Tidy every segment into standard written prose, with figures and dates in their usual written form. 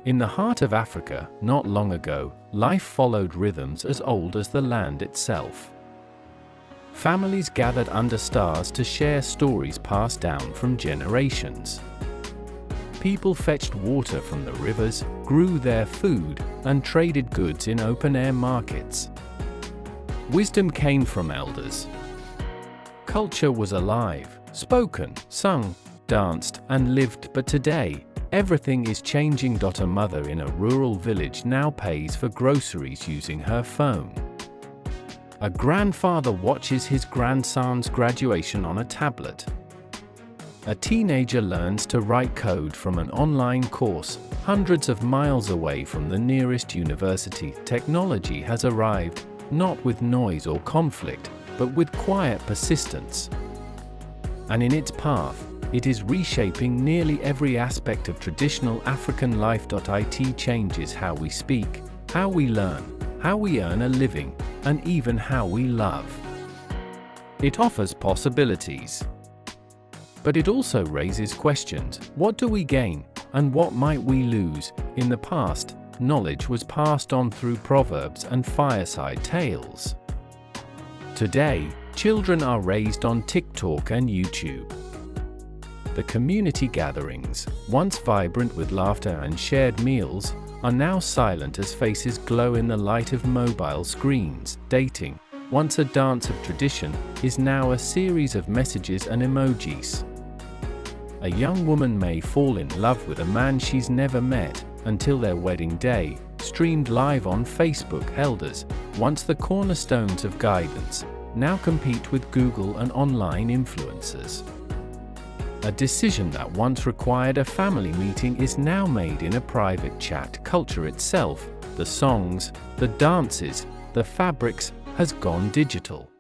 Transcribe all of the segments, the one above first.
In the heart of Africa, not long ago, life followed rhythms as old as the land itself. Families gathered under stars to share stories passed down from generations. People fetched water from the rivers, grew their food, and traded goods in open-air markets. Wisdom came from elders. Culture was alive, spoken, sung, danced, and lived, but today, everything is changing. A mother in a rural village now pays for groceries using her phone. A grandfather watches his grandson's graduation on a tablet. A teenager learns to write code from an online course, hundreds of miles away from the nearest university. Technology has arrived, not with noise or conflict, but with quiet persistence. And in its path, it is reshaping nearly every aspect of traditional African life. It changes how we speak, how we learn, how we earn a living, and even how we love. It offers possibilities. But it also raises questions. What do we gain, and what might we lose? In the past, knowledge was passed on through proverbs and fireside tales. Today, children are raised on TikTok and YouTube. The community gatherings, once vibrant with laughter and shared meals, are now silent as faces glow in the light of mobile screens. Dating, once a dance of tradition, is now a series of messages and emojis. A young woman may fall in love with a man she's never met, until their wedding day, streamed live on Facebook. Elders, once the cornerstones of guidance, now compete with Google and online influencers. A decision that once required a family meeting is now made in a private chat. Culture itself, the songs, the dances, the fabrics, has gone digital.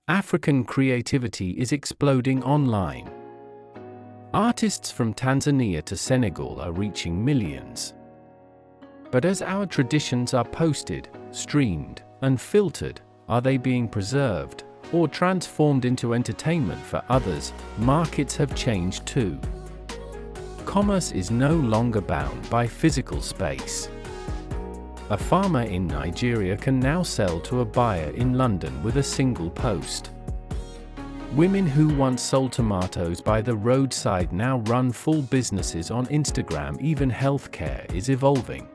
African creativity is exploding online. Artists from Tanzania to Senegal are reaching millions. But as our traditions are posted, streamed, and filtered, are they being preserved or transformed into entertainment for others? Markets have changed too. Commerce is no longer bound by physical space. A farmer in Nigeria can now sell to a buyer in London with a single post. Women who once sold tomatoes by the roadside now run full businesses on Instagram. Even healthcare is evolving.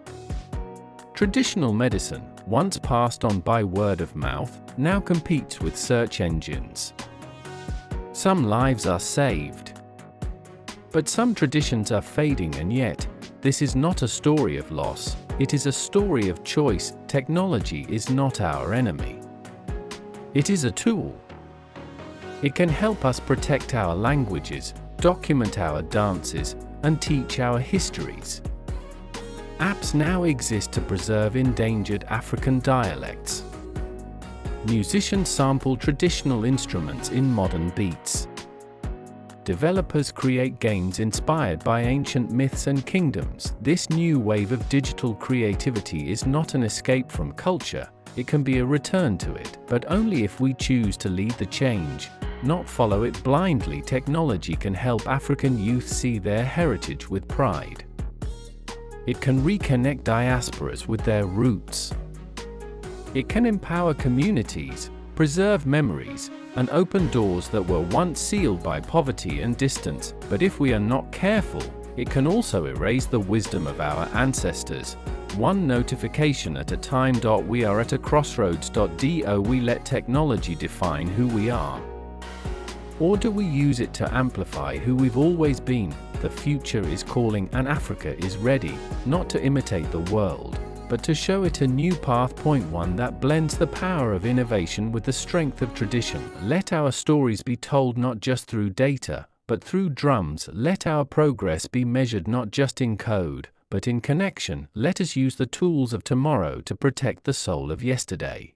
Traditional medicine, once passed on by word of mouth, now competes with search engines. Some lives are saved. But some traditions are fading, and yet, this is not a story of loss, it is a story of choice. Technology is not our enemy. It is a tool. It can help us protect our languages, document our dances, and teach our histories. Apps now exist to preserve endangered African dialects. Musicians sample traditional instruments in modern beats. Developers create games inspired by ancient myths and kingdoms. This new wave of digital creativity is not an escape from culture, it can be a return to it, but only if we choose to lead the change, not follow it blindly. Technology can help African youth see their heritage with pride. It can reconnect diasporas with their roots. It can empower communities, preserve memories, and open doors that were once sealed by poverty and distance. But if we are not careful, it can also erase the wisdom of our ancestors. One notification at a time. We are at a crossroads. Do we let technology define who we are? Or do we use it to amplify who we've always been? The future is calling, and Africa is ready, not to imitate the world, but to show it a new path. One that blends the power of innovation with the strength of tradition. Let our stories be told not just through data, but through drums. Let our progress be measured not just in code, but in connection. Let us use the tools of tomorrow to protect the soul of yesterday.